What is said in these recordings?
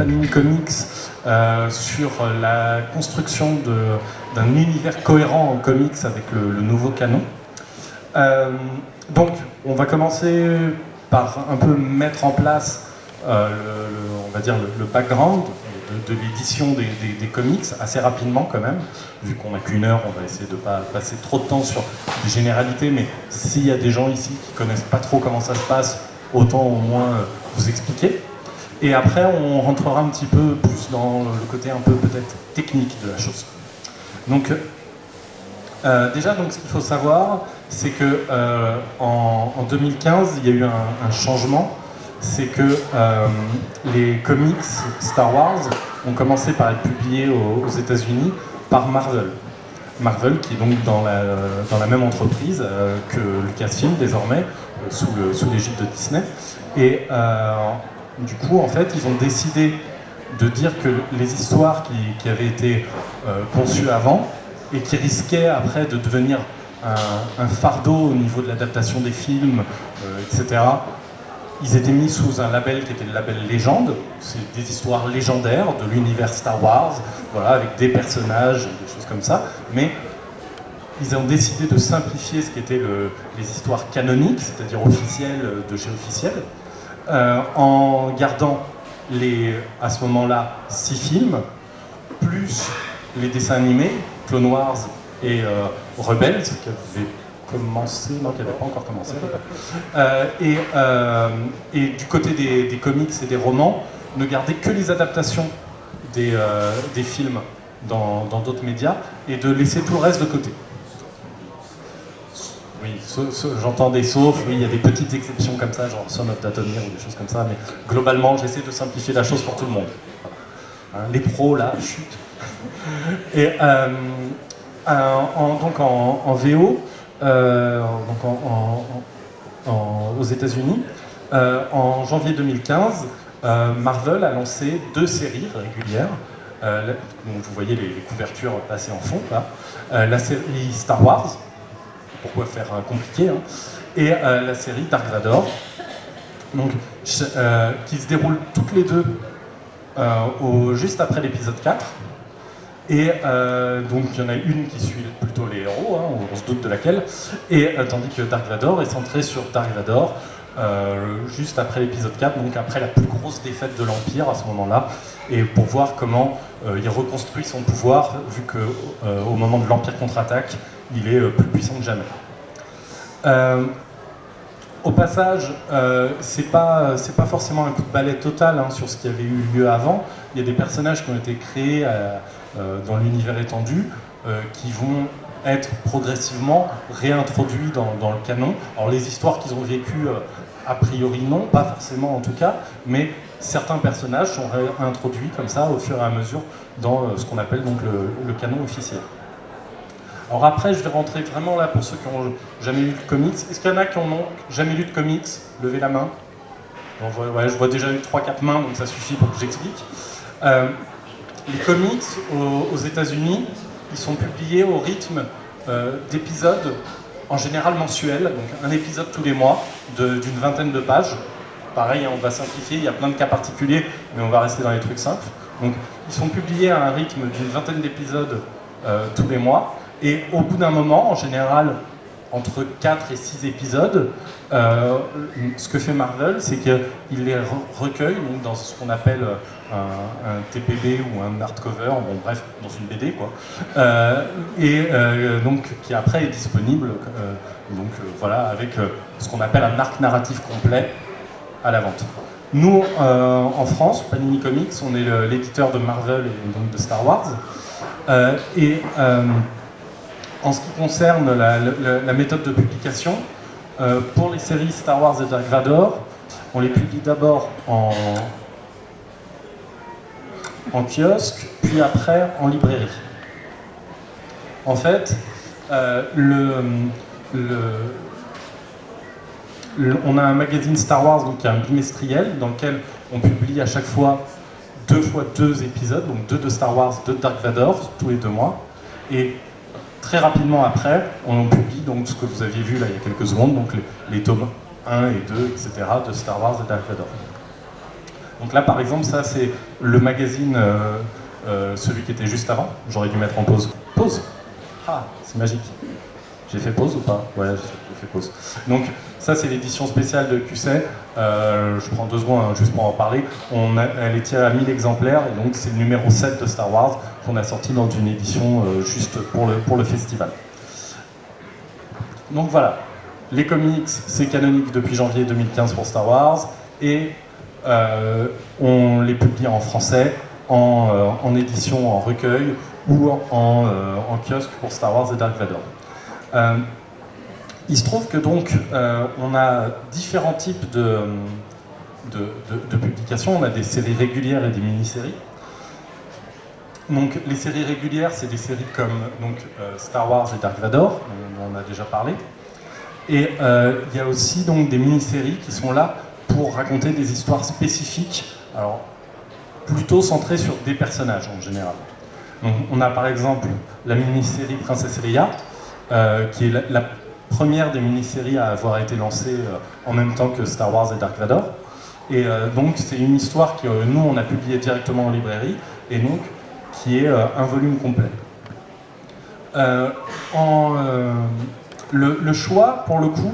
Panini Comics sur la construction d'un univers cohérent en comics avec le nouveau canon. Donc, on va commencer par un peu mettre en place on va dire le background de l'édition des comics assez rapidement quand même. Vu qu'on n'a qu'une heure, on va essayer de ne pas passer trop de temps sur des généralités, mais s'il y a des gens ici qui ne connaissent pas trop comment ça se passe, autant au moins vous expliquer. Et après, on rentrera un petit peu plus dans le côté un peu peut-être technique de la chose. Donc, déjà, donc, ce qu'il faut savoir, c'est que en 2015, il y a eu un changement. C'est que les comics Star Wars ont commencé par être publiés aux États-Unis par Marvel. Marvel, qui est donc dans la même entreprise que Lucasfilm désormais, sous l'égide de Disney. Et du coup, en fait, ils ont décidé de dire que les histoires qui avaient été conçues avant et qui risquaient après de devenir un fardeau au niveau de l'adaptation des films, etc., ils étaient mis sous un label qui était le label Légende. C'est des histoires légendaires de l'univers Star Wars, voilà, avec des personnages, des choses comme ça. Mais ils ont décidé de simplifier ce qui était les histoires canoniques, c'est-à-dire officielles de chez officiel, en gardant à ce moment-là 6 films, plus les dessins animés, Clone Wars et Rebels, qui avaient commencé, non, qui n'avait pas encore commencé. Et du côté des comics et des romans, ne garder que les adaptations des films dans d'autres médias et de laisser tout le reste de côté. Oui, j'entends des saufs, oui, il y a des petites exceptions comme ça, genre Son of Dathomir ou des choses comme ça, mais globalement, j'essaie de simplifier la chose pour tout le monde. Hein, les pros, là, chut. Et donc en VO, donc aux États-Unis, en janvier 2015, Marvel a lancé 2 séries régulières. Donc vous voyez les couvertures passées en fond, là. La série Star Wars, pourquoi faire compliqué, hein, et la série Dark Vador, donc, qui se déroulent toutes les deux juste après l'épisode 4. Et donc il y en a une qui suit plutôt les héros, hein, on se doute de laquelle, et tandis que Dark Vador est centré sur Dark Vador juste après l'épisode 4, donc après la plus grosse défaite de l'Empire à ce moment-là, et pour voir comment il reconstruit son pouvoir, vu qu'au moment de l'Empire contre-attaque, il est plus puissant que jamais. Au passage, c'est pas forcément un coup de balai total hein, sur ce qui avait eu lieu avant. Il y a des personnages qui ont été créés dans l'univers étendu qui vont être progressivement réintroduits dans le canon. Alors les histoires qu'ils ont vécues, a priori non, pas forcément en tout cas, mais certains personnages sont réintroduits comme ça au fur et à mesure dans ce qu'on appelle donc le canon officiel. Alors après, je vais rentrer vraiment là pour ceux qui n'ont jamais lu de comics. Est-ce qu'il y en a qui n'ont jamais lu de comics? Levez la main. Bon, je vois déjà 3-4 mains, donc ça suffit pour que j'explique. Les comics aux États-Unis, ils sont publiés au rythme d'épisodes, en général mensuels, donc un épisode tous les mois, d'une 20aine de pages. Pareil, on va simplifier, il y a plein de cas particuliers, mais on va rester dans les trucs simples. Donc, ils sont publiés à un rythme d'une 20aine d'épisodes tous les mois. Et au bout d'un moment, en général, entre 4 et 6 épisodes, ce que fait Marvel, c'est qu'il les recueille donc, dans ce qu'on appelle un TPB ou un hardcover, bon bref, dans une BD quoi, donc qui après est disponible, voilà, avec ce qu'on appelle un arc narratif complet à la vente. Nous, en France, Panini Comics, on est l'éditeur de Marvel et donc de Star Wars, en ce qui concerne la méthode de publication, pour les séries Star Wars et Dark Vador, on les publie d'abord en kiosque, puis après en librairie. En fait, on a un magazine Star Wars, donc qui est un bimestriel, dans lequel on publie à chaque fois 2 fois 2 épisodes, donc 2 de Star Wars, 2 de Dark Vador, tous les 2 mois. Et très rapidement après, on publie donc ce que vous aviez vu là il y a quelques secondes, donc les tomes 1 et 2, etc. de Star Wars et Dark Vador. Donc là, par exemple, ça c'est le magazine, celui qui était juste avant. J'aurais dû mettre en pause. Pause. Ah, c'est magique. J'ai fait pause ou pas? Ouais, j'ai fait pause. Donc ça c'est l'édition spéciale de QC. Je prends 2 secondes juste pour en parler. Elle est tirée à 1000 exemplaires et donc c'est le numéro 7 de Star Wars qu'on a sorti dans une édition juste pour le festival. Donc voilà, les comics c'est canonique depuis janvier 2015 pour Star Wars et on les publie en français, en édition, en recueil ou en kiosque pour Star Wars et Dark Vador. Il se trouve que donc on a différents types de publications. On a des séries régulières et des mini-séries. Donc les séries régulières, c'est des séries comme donc, Star Wars et Dark Vador, dont on a déjà parlé. Et il y a aussi donc des mini-séries qui sont là pour raconter des histoires spécifiques, alors plutôt centrées sur des personnages en général. Donc, on a par exemple la mini-série Princesse Leia, qui est la première des mini-séries à avoir été lancée en même temps que Star Wars et Dark Vador. Et donc c'est une histoire que nous on a publiée directement en librairie, et donc qui est un volume complet. Le choix, pour le coup,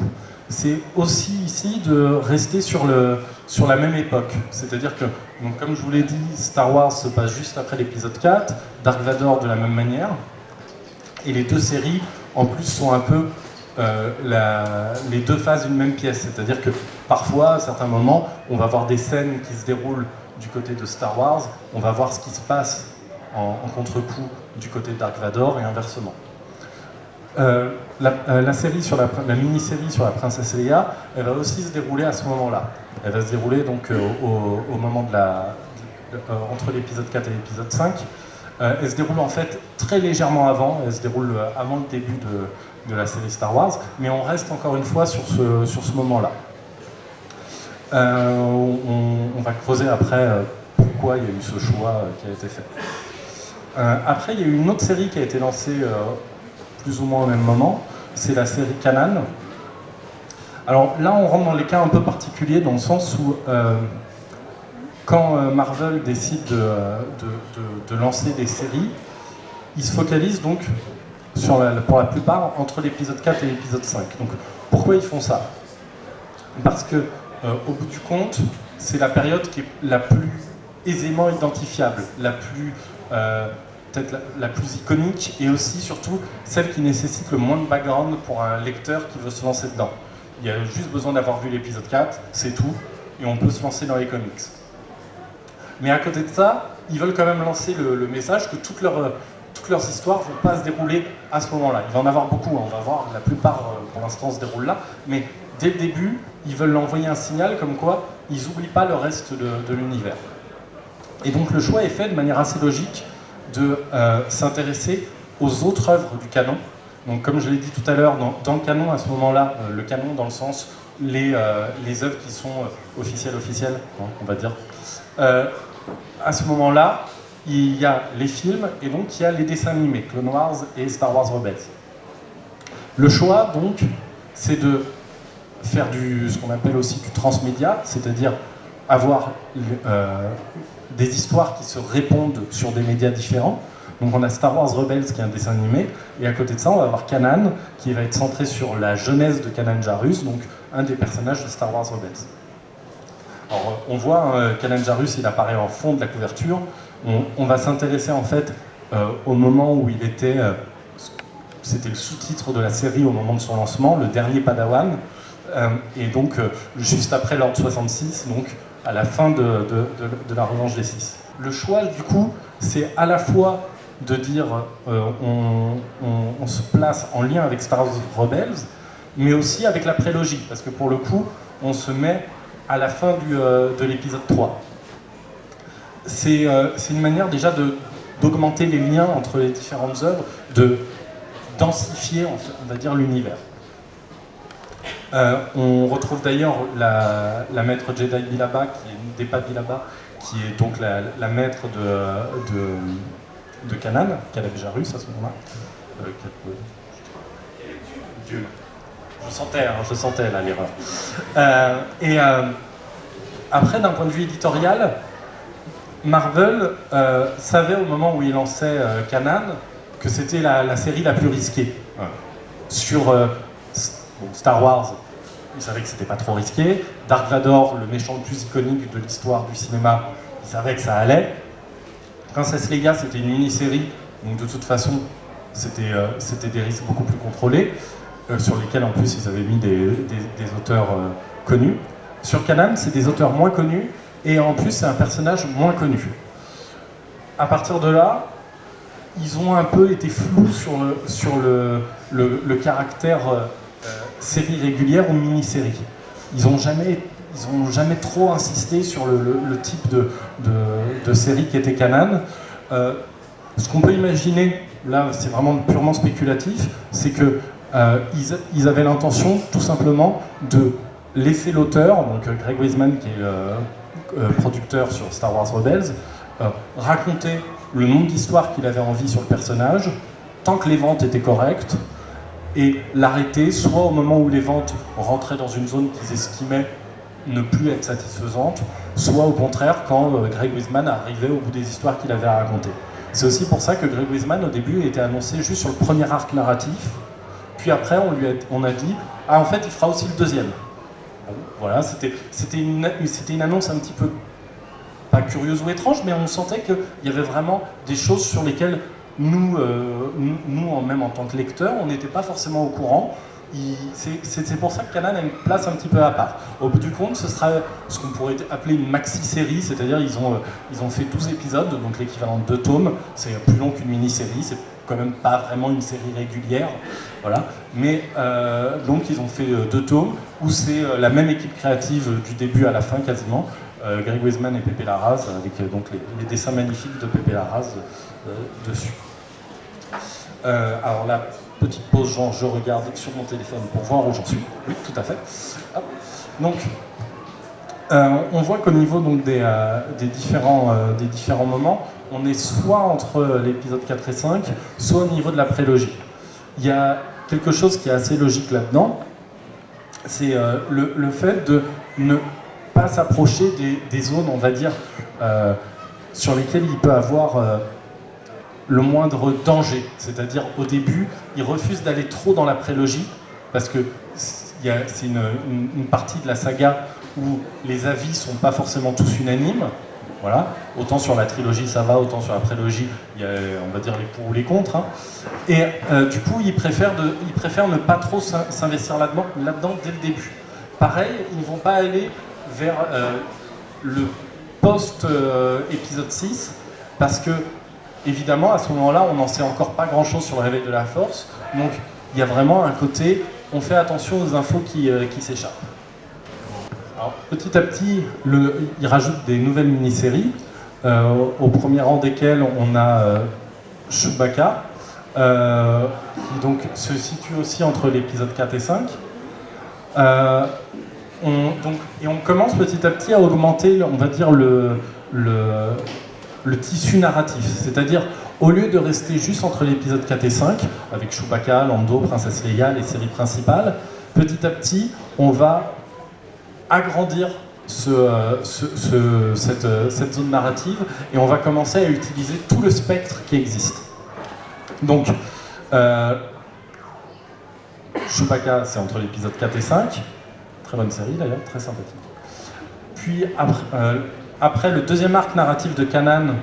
c'est aussi ici de rester sur la même époque. C'est-à-dire que, donc, comme je vous l'ai dit, Star Wars se passe juste après l'épisode 4, Dark Vador de la même manière, et les 2 séries, en plus, sont un peu les 2 faces d'une même pièce. C'est-à-dire que parfois, à certains moments, on va voir des scènes qui se déroulent du côté de Star Wars, on va voir ce qui se passe en contre-coup du côté de Dark Vador et inversement. La mini-série sur la princesse Leia, elle va aussi se dérouler à ce moment-là. Elle va se dérouler donc au moment entre l'épisode 4 et l'épisode 5. Elle se déroule en fait très légèrement avant. Elle se déroule avant le début de la série Star Wars, mais on reste encore une fois sur ce moment-là. On va creuser après pourquoi il y a eu ce choix qui a été fait. Après, il y a eu une autre série qui a été lancée plus ou moins au même moment, c'est la série Kanan. Alors là, on rentre dans les cas un peu particuliers, dans le sens où quand Marvel décide de lancer des séries, ils se focalisent donc pour la plupart entre l'épisode 4 et l'épisode 5. Donc pourquoi ils font ça? Parce que au bout du compte, c'est la période qui est la plus aisément identifiable, la plus peut-être la plus iconique, et aussi surtout celle qui nécessite le moins de background pour un lecteur qui veut se lancer dedans. Il y a juste besoin d'avoir vu l'épisode 4, c'est tout, et on peut se lancer dans les comics. Mais à côté de ça, ils veulent quand même lancer le message que toutes leurs histoires ne vont pas se dérouler à ce moment-là. Il va en avoir beaucoup, on va voir, la plupart pour l'instant se déroulent là, mais dès le début, ils veulent envoyer un signal comme quoi ils n'oublient pas le reste de l'univers. Et donc le choix est fait de manière assez logique de s'intéresser aux autres œuvres du canon. Donc comme je l'ai dit tout à l'heure, dans le canon à ce moment-là, le canon dans le sens les œuvres qui sont officielles, on va dire. À ce moment-là, il y a les films et donc il y a les dessins animés, Clone Wars et Star Wars Rebels. Le choix donc, c'est de faire ce qu'on appelle aussi du transmédia, c'est-à-dire avoir des histoires qui se répondent sur des médias différents. Donc on a Star Wars Rebels qui est un dessin animé, et à côté de ça on va avoir Kanan qui va être centré sur la jeunesse de Kanan Jarrus, donc un des personnages de Star Wars Rebels. Alors on voit Kanan Jarrus, il apparaît en fond de la couverture. On va s'intéresser en fait au moment où il était, c'était le sous-titre de la série au moment de son lancement, le dernier Padawan, et donc juste après l'Ordre 66, donc à la fin de la Revanche des Sith. Le choix du coup, c'est à la fois de dire on se place en lien avec Star Wars Rebels, mais aussi avec la prélogie, parce que pour le coup, on se met à la fin de l'épisode 3. C'est une manière déjà d'augmenter les liens entre les différentes œuvres, de densifier, on va dire, l'univers. On retrouve d'ailleurs la maître Jedi Bilaba, qui est Depa Bilaba, qui est donc la maître de Kanan, Caleb Jarrus à ce moment-là. Je sentais là l'erreur. après, d'un point de vue éditorial, Marvel savait au moment où il lançait Kanan que c'était la série la plus risquée. Sur Star Wars, ils savaient que c'était pas trop risqué. Dark Vador, le méchant le plus iconique de l'histoire du cinéma, ils savaient que ça allait. Princesse Leia, c'était une mini-série, donc de toute façon, c'était des risques beaucoup plus contrôlés, sur lesquels en plus ils avaient mis des auteurs connus. Sur Kanan, c'est des auteurs moins connus, et en plus c'est un personnage moins connu. À partir de là, ils ont un peu été flous sur le caractère série régulière ou mini-série. Ils n'ont jamais trop insisté sur le type de série qui était Kanan. Ce qu'on peut imaginer, là c'est vraiment purement spéculatif, c'est que ils avaient l'intention tout simplement de laisser l'auteur, donc Greg Weisman qui est producteur sur Star Wars Rebels, raconter le nombre d'histoires qu'il avait envie sur le personnage, tant que les ventes étaient correctes, et l'arrêter soit au moment où les ventes rentraient dans une zone qu'ils estimaient ne plus être satisfaisante, soit au contraire quand Greg Weisman arrivait au bout des histoires qu'il avait à raconter. C'est aussi pour ça que Greg Weisman au début était annoncé juste sur le premier arc narratif, puis après on a dit « Ah en fait il fera aussi le deuxième ». Bon, voilà, c'était une annonce un petit peu, pas curieuse ou étrange, mais on sentait qu'il y avait vraiment des choses sur lesquelles nous, même en tant que lecteurs, on n'était pas forcément au courant. C'est pour ça que Kanan a une place un petit peu à part. Au bout du compte, ce sera ce qu'on pourrait appeler une maxi-série, c'est-à-dire ils ont fait 12 épisodes, donc l'équivalent de 2 tomes. C'est plus long qu'une mini-série, c'est quand même pas vraiment une série régulière. Voilà. Mais donc ils ont fait 2 tomes, où c'est la même équipe créative du début à la fin quasiment. Greg Weisman et Pepe Larraz, avec donc les dessins magnifiques de Pepe Larraz dessus. Alors la petite pause, genre je regarde sur mon téléphone pour voir où j'en suis. Oui, tout à fait. Hop. Donc, on voit qu'au niveau donc, des différents moments, on est soit entre l'épisode 4 et 5, soit au niveau de la prélogie. Il y a quelque chose qui est assez logique là-dedans, c'est le fait de ne pas s'approcher des zones, on va dire, sur lesquelles il peut avoir le moindre danger. C'est-à-dire, au début, il refuse d'aller trop dans la prélogie, parce que c'est une partie de la saga où les avis ne sont pas forcément tous unanimes. Voilà. Autant sur la trilogie ça va, autant sur la prélogie, il y a, on va dire, les pour ou les contre. Hein. Et du coup, il préfère ne pas trop s'investir là-dedans dès le début. Pareil, ils ne vont pas aller vers le post-épisode 6, parce que, évidemment, à ce moment-là, on n'en sait encore pas grand-chose sur le réveil de la Force. Donc, il y a vraiment un côté, on fait attention aux infos qui s'échappent. Alors, petit à petit, il rajoute des nouvelles mini-séries, au premier rang desquelles on a Chewbacca, qui donc se situe aussi entre l'épisode 4 et 5. On commence petit à petit à augmenter, on va dire, le tissu narratif. C'est-à-dire, au lieu de rester juste entre l'épisode 4 et 5, avec Chewbacca, Lando, Princesse Leia, les séries principales, petit à petit, on va agrandir cette zone narrative et on va commencer à utiliser tout le spectre qui existe. Donc, Chewbacca, c'est entre l'épisode 4 et 5. Très bonne série d'ailleurs, très sympathique. Puis après le deuxième arc narratif de Kanan,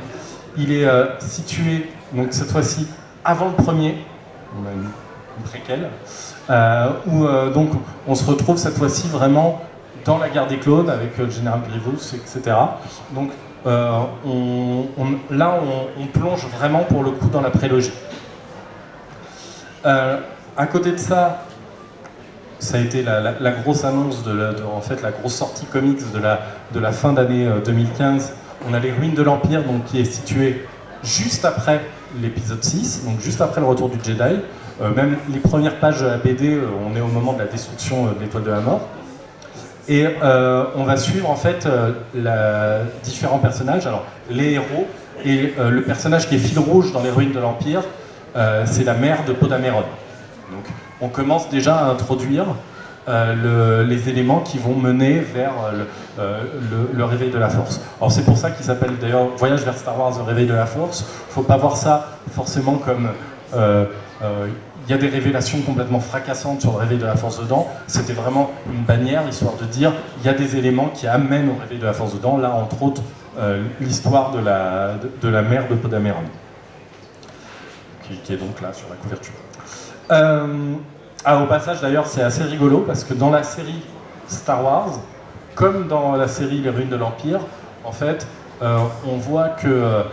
il est situé, donc cette fois-ci, avant le premier, on a une préquelle, où donc on se retrouve cette fois-ci vraiment dans la guerre des clones avec le général Grievous, etc. Donc là, on plonge vraiment pour le coup dans la prélogie. À côté de ça, ça a été la grosse annonce, en fait, la grosse sortie comics de la fin d'année 2015. On a les Ruines de l'Empire, donc, qui est situé juste après l'épisode 6, donc juste après le retour du Jedi. Même les premières pages de la BD, on est au moment de la destruction de l'Étoile de la Mort. Et on va suivre en fait différents personnages. Alors, les héros, et le personnage qui est fil rouge dans les Ruines de l'Empire, c'est la mère de Poe Dameron. Donc, on commence déjà à introduire les éléments qui vont mener vers le réveil de la Force. Alors c'est pour ça qu'il s'appelle d'ailleurs Voyage vers Star Wars, le réveil de la Force. Il ne faut pas voir ça forcément comme... il y a des révélations complètement fracassantes sur le réveil de la Force dedans. C'était vraiment une bannière, histoire de dire il y a des éléments qui amènent au réveil de la Force dedans. Là, entre autres, l'histoire de la mère de Poe Dameron, qui est donc là sur la couverture. Au passage, d'ailleurs, c'est assez rigolo parce que dans la série Star Wars, comme dans la série Les Ruines de l'Empire, en fait, on voit que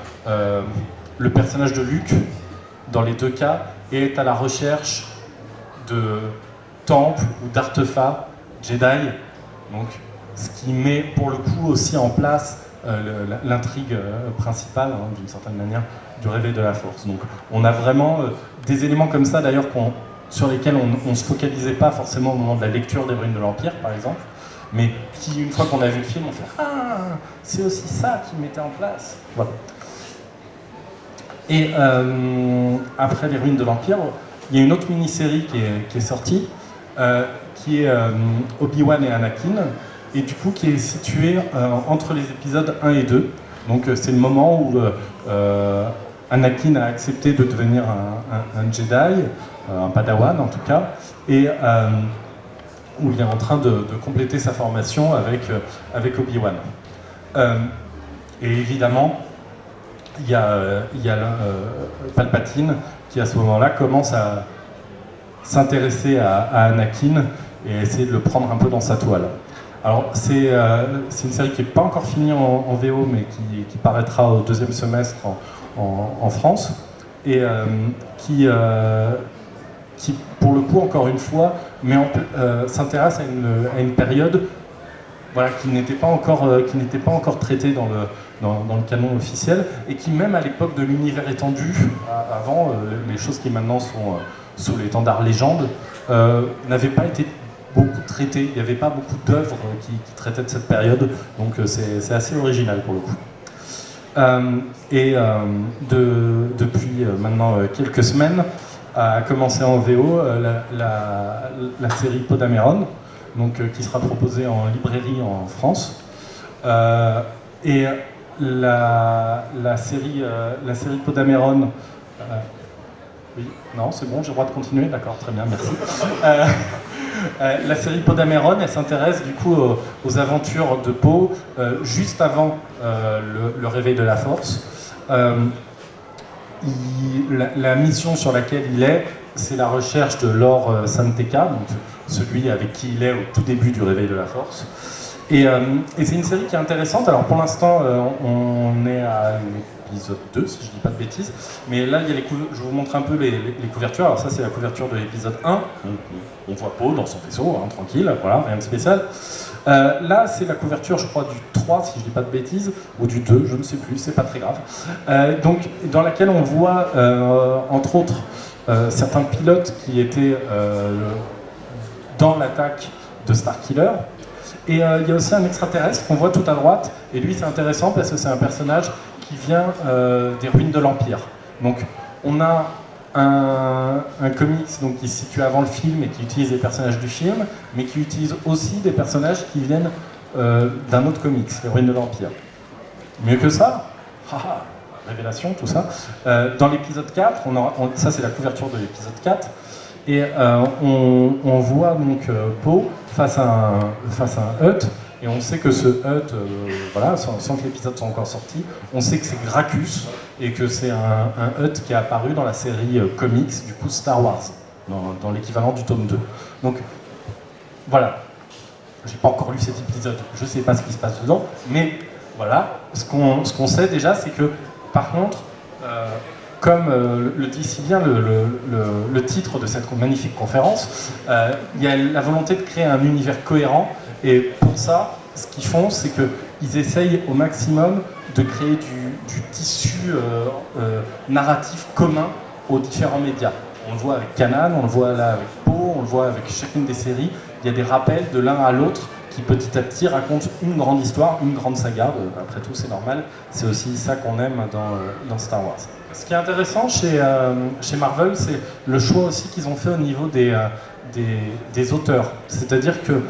le personnage de Luke, dans les deux cas, est à la recherche de temples ou d'artefacts Jedi, donc ce qui met pour le coup aussi en place l'intrigue principale, hein, d'une certaine manière, du réveil de la Force. Donc on a vraiment des éléments comme ça d'ailleurs sur lesquels on ne se focalisait pas forcément au moment de la lecture des Ruines de l'Empire par exemple, mais qui une fois qu'on a vu le film on fait « Ah, c'est aussi ça qu'ils mettaient en place ». Voilà. Et après les Ruines de l'Empire, il y a une autre mini-série qui est sortie, qui est Obi-Wan et Anakin, et du coup qui est située entre les épisodes 1 et 2. Donc c'est le moment où Anakin a accepté de devenir un Jedi, un Padawan en tout cas, et où il est en train de compléter sa formation avec Obi-Wan. Et évidemment, il y a Palpatine qui à ce moment-là commence à s'intéresser à Anakin et essayer de le prendre un peu dans sa toile. Alors c'est une série qui n'est pas encore finie en VO mais qui paraîtra au deuxième semestre en France et qui pour le coup encore une fois s'intéresse à une période voilà, qui n'était pas encore traitée dans le canon officiel et qui même à l'époque de l'univers étendu, avant les choses qui maintenant sont sous l'étendard légende, n'avaient pas été beaucoup traitées. Il n'y avait pas beaucoup d'œuvres qui traitaient de cette période, donc c'est assez original pour le coup. Depuis maintenant quelques semaines, a commencé en VO la série Poe Dameron, donc, qui sera proposée en librairie en France. Et la série Poe Dameron... oui, non, c'est bon, j'ai le droit de continuer, d'accord, très bien, merci. La série Poe Dameron, elle s'intéresse du coup aux aventures de Poe juste avant le réveil de la Force. La mission sur laquelle il est, c'est la recherche de Lor San Tekka, donc celui avec qui il est au tout début du réveil de la Force. Et c'est une série qui est intéressante. Alors pour l'instant, on est à l'épisode 2, si je ne dis pas de bêtises. Mais là, il y a je vous montre un peu les couvertures. Alors ça, c'est la couverture de l'épisode 1. On voit Poe dans son vaisseau, hein, tranquille, voilà, rien de spécial. Là, c'est la couverture, je crois, du 3, si je ne dis pas de bêtises, ou du 2, je ne sais plus, c'est pas très grave. Donc, dans laquelle on voit, entre autres, certains pilotes qui étaient dans l'attaque de Starkiller. Et il y a aussi un extraterrestre qu'on voit tout à droite, et lui c'est intéressant parce que c'est un personnage qui vient des ruines de l'Empire. Donc on a un comics donc, qui se situe avant le film et qui utilise les personnages du film, mais qui utilise aussi des personnages qui viennent d'un autre comics, les ruines de l'Empire. Mieux que ça, haha, révélation, tout ça. Dans l'épisode 4, ça c'est la couverture de l'épisode 4, et on voit donc Poe face à un Hutt, et on sait que ce Hutt, voilà, sans que l'épisode soit encore sorti, on sait que c'est Gracchus, et que c'est un Hutt qui est apparu dans la série comics, du coup Star Wars, dans l'équivalent du tome 2. Donc, voilà. J'ai pas encore lu cet épisode, je sais pas ce qui se passe dedans, mais voilà, ce qu'on sait déjà, c'est que, par contre, comme le dit si bien le titre de cette magnifique conférence, il y a la volonté de créer un univers cohérent, et pour ça, ce qu'ils font, c'est qu'ils essayent au maximum de créer du tissu narratif commun aux différents médias. On le voit avec Kanan, on le voit là avec Poe, on le voit avec chacune des séries, il y a des rappels de l'un à l'autre qui petit à petit racontent une grande histoire, une grande saga. Après tout, c'est normal, c'est aussi ça qu'on aime dans Star Wars. Ce qui est intéressant chez Marvel, c'est le choix aussi qu'ils ont fait au niveau des auteurs. C'est-à-dire que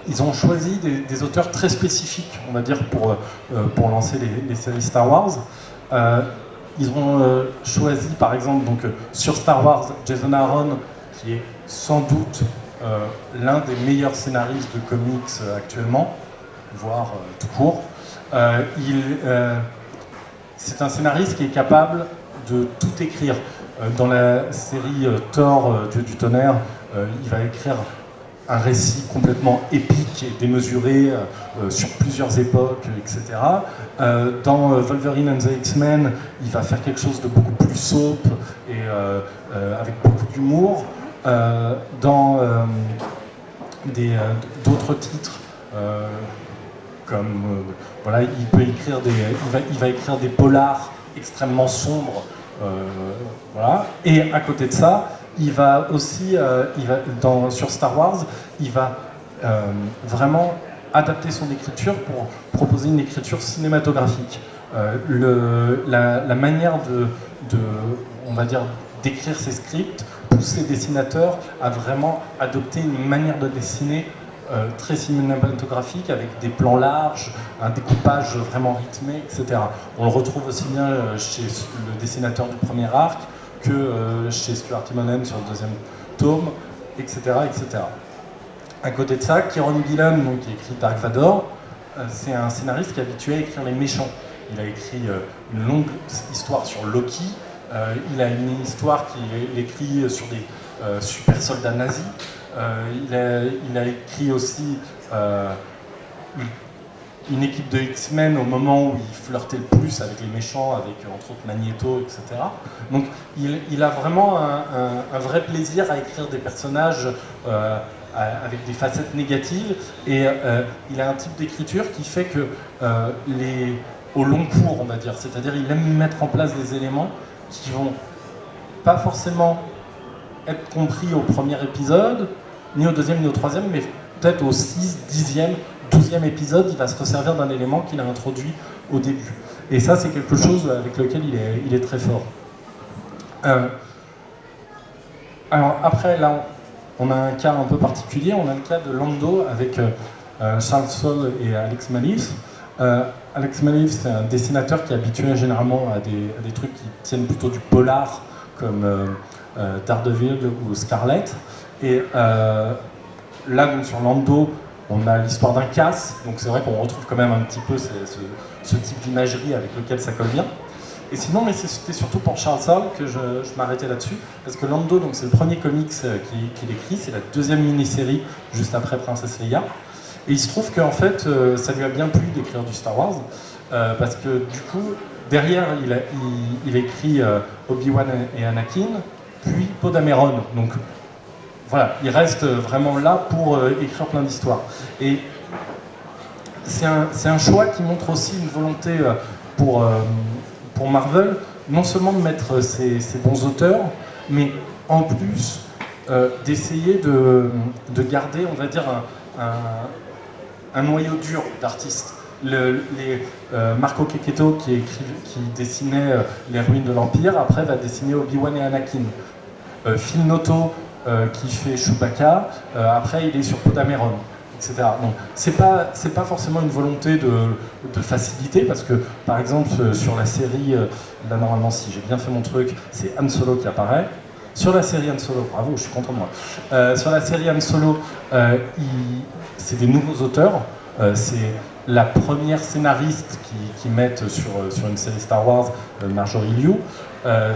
ils ont choisi des auteurs très spécifiques, on va dire, pour lancer les séries Star Wars. Ils ont choisi, par exemple, donc, sur Star Wars, Jason Aaron, qui est sans doute l'un des meilleurs scénaristes de comics actuellement, voire tout court. C'est un scénariste qui est capable de tout écrire. Dans la série Thor, Dieu du tonnerre, il va écrire un récit complètement épique et démesuré sur plusieurs époques, etc. Dans Wolverine and the X-Men, il va faire quelque chose de beaucoup plus soap et avec beaucoup d'humour. Dans d'autres titres, comme voilà, il va écrire des polars extrêmement sombres. Voilà. Et à côté de ça, il va aussi, sur Star Wars, il va vraiment adapter son écriture pour proposer une écriture cinématographique. La manière on va dire, d'écrire ses scripts pousse ses dessinateurs à vraiment adopter une manière de dessiner très cinématographique, avec des plans larges, un découpage vraiment rythmé, etc. On le retrouve aussi bien chez le dessinateur du premier arc que chez Stuart Immonen sur le deuxième tome, etc., etc. À côté de ça, Kieron Gillen, donc, qui écrit Dark Vador, c'est un scénariste qui est habitué à écrire les méchants. Il a écrit une longue histoire sur Loki, il a une histoire qu'il écrit sur des super soldats nazis. Il a écrit aussi une équipe de X-Men au moment où il flirtait le plus avec les méchants, avec entre autres Magneto, etc. Donc il a vraiment un vrai plaisir à écrire des personnages avec des facettes négatives, et il a un type d'écriture qui fait que au long cours, on va dire, c'est-à-dire il aime mettre en place des éléments qui vont pas forcément être compris au premier épisode, ni au deuxième, ni au troisième, mais peut-être au 6, 10e, 12e épisode, il va se resservir d'un élément qu'il a introduit au début. Et ça, c'est quelque chose avec lequel il est très fort. Alors après, là, on a un cas un peu particulier, on a le cas de Lando avec Charles Soule et Alex Maliff. Alex Maliff, c'est un dessinateur qui est habitué généralement à des trucs qui tiennent plutôt du polar, comme Daredevil ou Scarlet. Et là, donc, sur Lando, on a l'histoire d'un casse, donc c'est vrai qu'on retrouve quand même un petit peu ce type d'imagerie avec lequel ça colle bien. Et sinon, mais c'était surtout pour Charles Soule que je m'arrêtais là-dessus, parce que Lando, donc, c'est le premier comics qu'il écrit, c'est la deuxième mini-série juste après Princesse Leia. Et il se trouve qu'en fait, ça lui a bien plu d'écrire du Star Wars, parce que du coup, derrière, il écrit Obi-Wan et Anakin, puis Poe Dameron. Donc voilà, il reste vraiment là pour écrire plein d'histoires. Et c'est un choix qui montre aussi une volonté pour Marvel, non seulement de mettre ces bons auteurs, mais en plus d'essayer de garder, on va dire, un noyau dur d'artistes. Marco Checchetto, qui dessinait les ruines de l'Empire, après va dessiner Obi-Wan et Anakin. Phil Noto, qui fait Chewbacca, après il est sur Poe Dameron, etc. Donc c'est pas forcément une volonté de facilité, parce que par exemple sur la série, là normalement si j'ai bien fait mon truc, c'est Han Solo qui apparaît. Sur la série Han Solo, bravo, je suis content de moi. Sur la série Han Solo, c'est des nouveaux auteurs, c'est la première scénariste qui mettent sur une série Star Wars, Marjorie Liu,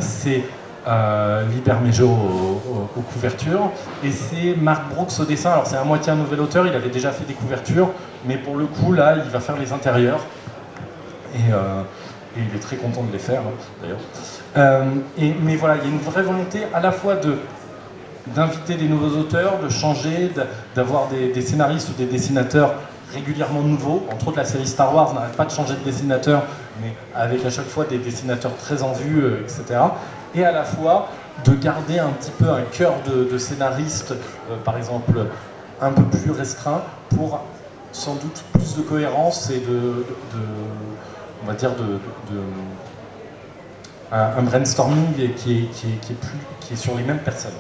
c'est Liber Mejo aux couvertures, et c'est Mark Brooks au dessin. Alors c'est à moitié un nouvel auteur, il avait déjà fait des couvertures, mais pour le coup là il va faire les intérieurs, et il est très content de les faire d'ailleurs. Mais voilà, il y a une vraie volonté à la fois d'inviter des nouveaux auteurs, de changer, d'avoir des scénaristes ou des dessinateurs régulièrement nouveaux. Entre autres, la série Star Wars n'arrête pas de changer de dessinateur, mais avec à chaque fois des dessinateurs très en vue, etc. Et à la fois de garder un petit peu un cœur de scénariste, par exemple, un peu plus restreint, pour sans doute plus de cohérence et on va dire un brainstorming qui est sur les mêmes personnes.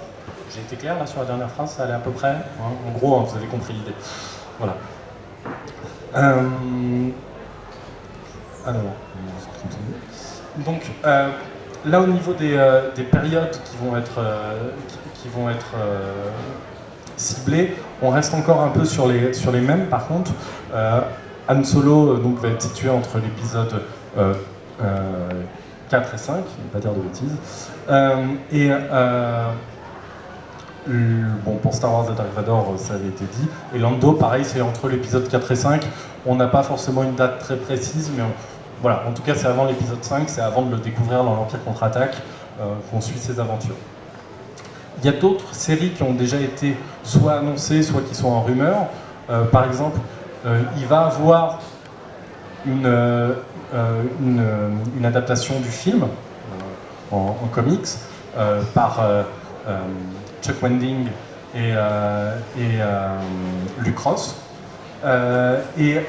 J'ai été clair là sur la dernière phrase, ça allait à peu près, hein. En gros, vous avez compris l'idée. Voilà. Alors, donc là au niveau des périodes qui vont être, ciblées, on reste encore un peu sur les mêmes. Par contre, Han Solo donc, va être situé entre l'épisode 4 et 5, je ne vais pas dire de bêtises. Bon, pour Star Wars et Dark Vador, ça avait été dit. Et Lando, pareil, c'est entre l'épisode 4 et 5. On n'a pas forcément une date très précise, mais voilà, en tout cas, c'est avant l'épisode 5, c'est avant de le découvrir dans l'Empire contre-attaque qu'on suit ses aventures. Il y a d'autres séries qui ont déjà été soit annoncées, soit qui sont en rumeur. Par exemple, il va avoir une adaptation du film en comics par Chuck Wendig et Luke Ross. Il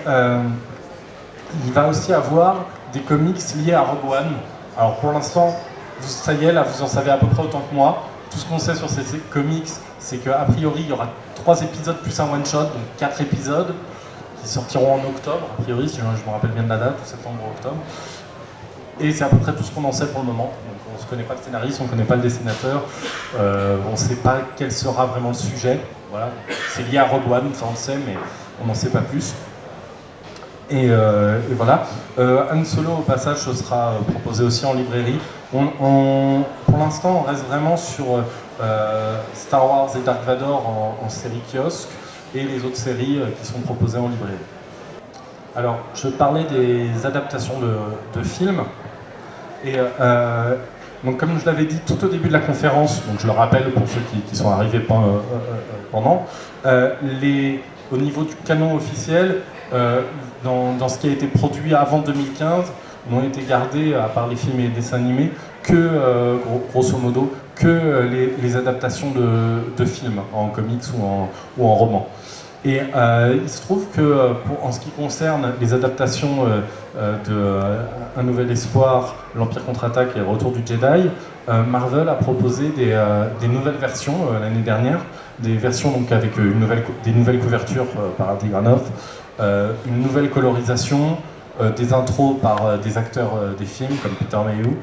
va aussi avoir des comics liés à Rogue One. Alors pour l'instant, ça y est, là vous en savez à peu près autant que moi. Tout ce qu'on sait sur ces comics, c'est qu'a priori il y aura 3 épisodes plus un one-shot, donc 4 épisodes qui sortiront en octobre, a priori, si je me rappelle bien de la date, septembre ou octobre. Et c'est à peu près tout ce qu'on en sait pour le moment. Donc, on ne connaît pas le scénariste, on ne connaît pas le dessinateur, on ne sait pas quel sera vraiment le sujet. Voilà. C'est lié à Rogue One, ça on le sait, mais on n'en sait pas plus. Et voilà. Han Solo, au passage, ce sera proposé aussi en librairie. Pour l'instant, on reste vraiment sur Star Wars et Dark Vador en série kiosque et les autres séries qui sont proposées en librairie. Alors, je parlais des adaptations de films. Et donc, comme je l'avais dit tout au début de la conférence, donc je le rappelle pour ceux qui sont arrivés pendant, au niveau du canon officiel, dans ce qui a été produit avant 2015, n'ont été gardés, à part les films et les dessins animés, que, grosso modo, que les adaptations de films en comics ou en romans. Et il se trouve que, en ce qui concerne les adaptations de Un Nouvel Espoir, L'Empire contre-attaque et Retour du Jedi, Marvel a proposé des nouvelles versions l'année dernière, des versions donc avec des nouvelles couvertures par Adi Granov, une nouvelle colorisation, des intros par des acteurs des films comme Peter Mayhew,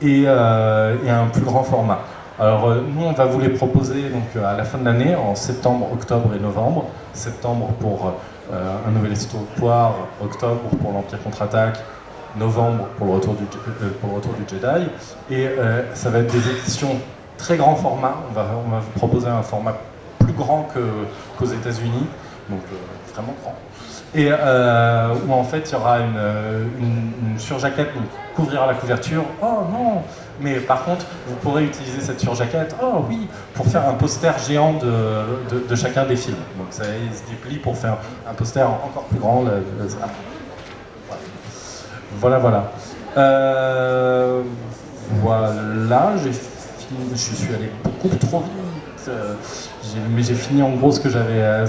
et un plus grand format. Alors nous on va vous les proposer donc, à la fin de l'année, en septembre, octobre et novembre. Septembre pour Un Nouvel Espoir, octobre pour l'Empire contre-attaque, novembre pour le Retour du Jedi. Et ça va être des éditions très grand format. On va vous proposer un format plus grand qu'aux États-Unis, donc vraiment grand. Et où en fait il y aura une surjaquette, donc couvrir la couverture. Oh non! Mais par contre, vous pourrez utiliser cette surjaquette, oh oui, pour faire un poster géant de chacun des films. Donc ça il se déplie pour faire un poster encore plus grand. Voilà. Voilà, j'ai fini, je suis allé beaucoup trop vite. Mais j'ai fini en gros ce que j'avais à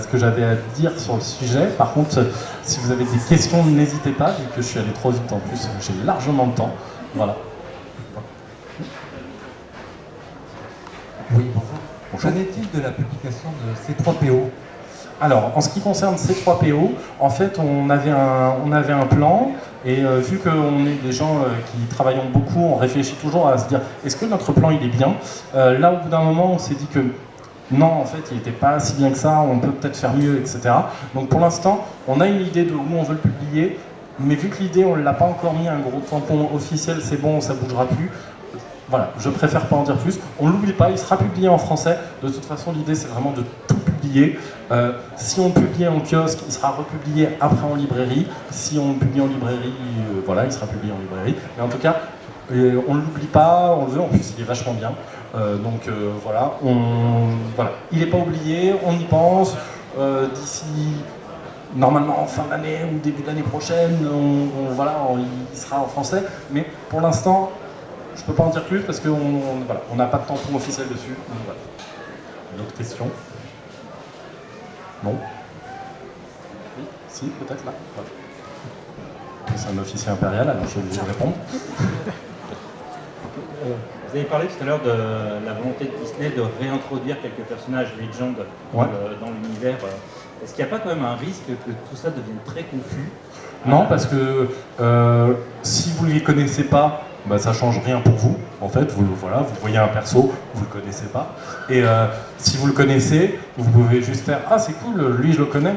dire sur le sujet. Par contre, si vous avez des questions, n'hésitez pas, vu que je suis allé trop vite en plus, j'ai largement le temps. Voilà. Oui, bonjour. Qu'en est-il de la publication de C3PO ? Alors, en ce qui concerne C3PO, en fait, on avait un plan, et vu qu'on est des gens qui travaillent beaucoup, on réfléchit toujours à se dire, est-ce que notre plan, il est bien ? Là, au bout d'un moment, on s'est dit que non, en fait, il n'était pas si bien que ça, on peut peut-être faire mieux, etc. Donc pour l'instant, on a une idée de où on veut le publier, mais vu que l'idée, on ne l'a pas encore mis un gros tampon officiel, c'est bon, ça ne bougera plus. Voilà, je préfère pas en dire plus. On ne l'oublie pas, il sera publié en français. De toute façon, l'idée, c'est vraiment de tout publier. Si on publie en kiosque, il sera republié après en librairie. Si on publie en librairie, voilà, il sera publié en librairie. Mais en tout cas, on ne l'oublie pas, on le veut, en plus, il est vachement bien. Voilà, il n'est pas oublié, on y pense. D'ici, normalement, en fin d'année ou début d'année prochaine, il sera en français. Mais pour l'instant, je ne peux pas en dire plus parce qu'on n'a pas de tampon officiel dessus. Donc, voilà. D'autres questions ? Non ? Oui ? Si, peut-être là. Voilà. C'est un officier impérial, alors je vais vous répondre. Vous avez parlé tout à l'heure de la volonté de Disney de réintroduire quelques personnages Legend Ouais. dans l'univers. Est-ce qu'il n'y a pas quand même un risque que tout ça devienne très confus? Non, parce que si vous ne les connaissez pas, bah, ça change rien pour vous. En fait, vous voyez un perso, vous le connaissez pas. Et si vous le connaissez, vous pouvez juste faire ah c'est cool, lui je le connais.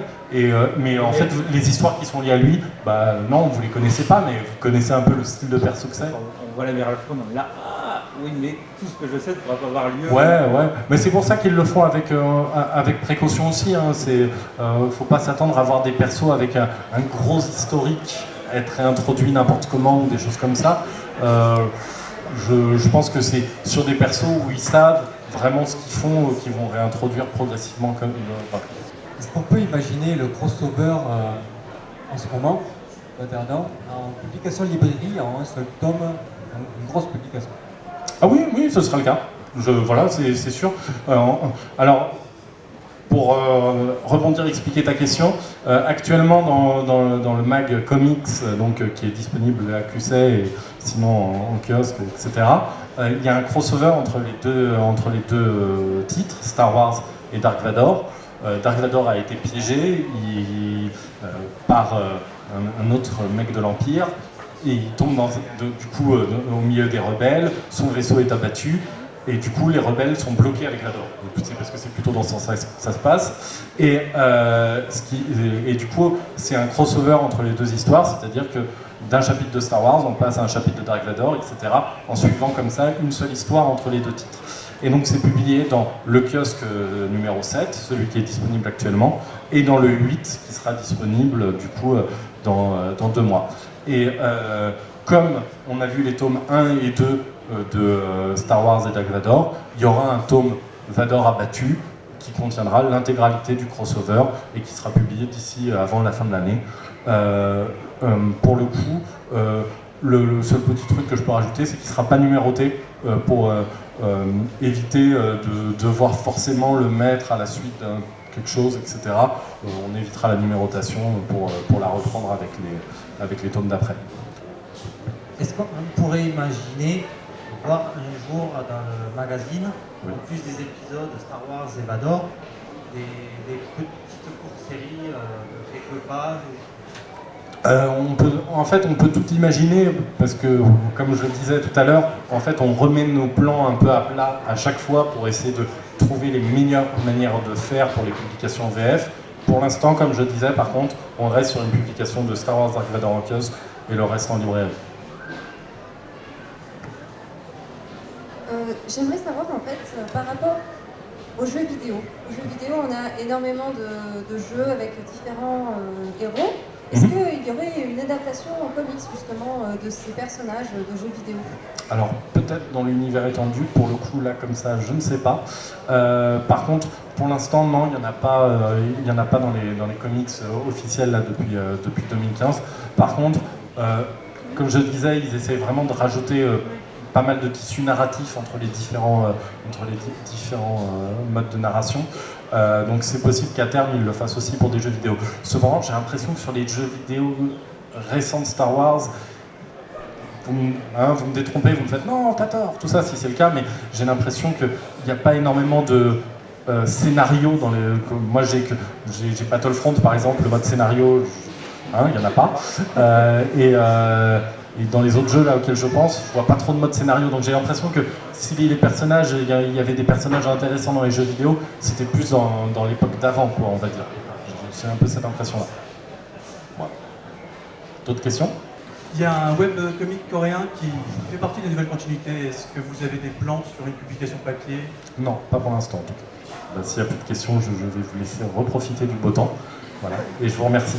Mais en fait, les histoires qui sont liées à lui, bah non, vous les connaissez pas, mais vous connaissez un peu le style de perso que c'est. On voit la Merle Fawn, on est là, ah oui, mais tout ce que je sais ne pourra pas avoir lieu. Ouais, mais c'est pour ça qu'ils le font avec précaution aussi. Hein. Faut pas s'attendre à voir des persos avec un gros historique être réintroduit n'importe comment ou des choses comme ça. Je pense que c'est sur des persos où ils savent vraiment ce qu'ils font, qu'ils vont réintroduire progressivement comme. Est-ce qu'on peut imaginer le crossover en ce moment, maintenant, en publication librairie, en un seul tome, une grosse publication? Ah oui, ce sera le cas. Voilà, c'est sûr. Alors, pour rebondir, expliquer ta question, actuellement dans le mag Comics, qui est disponible à QC et sinon en kiosque, etc., il y a un crossover entre les deux titres, Star Wars et Dark Vador. Dark Vador a été piégé par un autre mec de l'Empire. Et il tombe au milieu des rebelles, son vaisseau est abattu, et du coup les rebelles sont bloqués avec Vador. C'est parce que c'est plutôt dans ce sens-là que ça se passe. Et du coup, c'est un crossover entre les deux histoires, c'est-à-dire que d'un chapitre de Star Wars, on passe à un chapitre de Dark Vador, etc., en suivant comme ça une seule histoire entre les deux titres. Et donc c'est publié dans le kiosque numéro 7, celui qui est disponible actuellement, et dans le 8, qui sera disponible du coup dans 2 mois. Et comme on a vu les tomes 1 et 2 de Star Wars et Dark Vador, il y aura un tome Vador abattu qui contiendra l'intégralité du crossover et qui sera publié d'ici avant la fin de l'année. Pour le coup, le seul petit truc que je peux rajouter, c'est qu'il ne sera pas numéroté pour éviter de devoir forcément le mettre à la suite d'un quelque chose, etc. On évitera la numérotation pour la reprendre avec les tomes d'après. Est-ce qu'on pourrait imaginer voir un jour dans le magazine, Oui. en plus des épisodes de Star Wars et Vador, des petites courtes séries de quelques pages on peut tout imaginer parce que, comme je le disais tout à l'heure, en fait, on remet nos plans un peu à plat à chaque fois pour essayer de trouver les meilleures manières de faire pour les publications VF. Pour l'instant, comme je disais, par contre, on reste sur une publication de Star Wars Dark Vador en kiosque et le reste en librairie. J'aimerais savoir en fait par rapport aux jeux vidéo. Aux jeux vidéo, on a énormément de jeux avec différents héros. Est-ce qu'il y aurait une adaptation en comics justement de ces personnages de jeux vidéo? Alors peut-être dans l'univers étendu, pour le coup là comme ça, je ne sais pas. Par contre, pour l'instant non, il n'y en a pas dans les comics officiels là, depuis 2015. Par contre, comme je le disais, ils essaient vraiment de rajouter pas mal de tissus narratifs entre les différents modes de narration. Donc c'est possible qu'à terme ils le fassent aussi pour des jeux vidéo. Cependant, j'ai l'impression que sur les jeux vidéo récents de Star Wars, vous me détrompez, vous me faites non, t'as tort, tout ça si c'est le cas, mais j'ai l'impression qu'il n'y a pas énormément de scénario dans les. Moi j'ai Battlefront par exemple, le mode scénario, il n'y en a pas. Et dans les autres jeux là auxquels je pense, je vois pas trop de mode scénario, donc j'ai l'impression que si les personnages, il y avait des personnages intéressants dans les jeux vidéo, c'était plus dans l'époque d'avant, quoi, on va dire. J'ai un peu cette impression-là. Voilà. D'autres questions? Il y a un webcomic coréen qui fait partie des nouvelles continuités. Est-ce que vous avez des plans sur une publication papier? Non, pas pour l'instant en tout cas. S'il n'y a plus de questions, je vais vous laisser reprofiter du beau temps. Voilà. Et je vous remercie.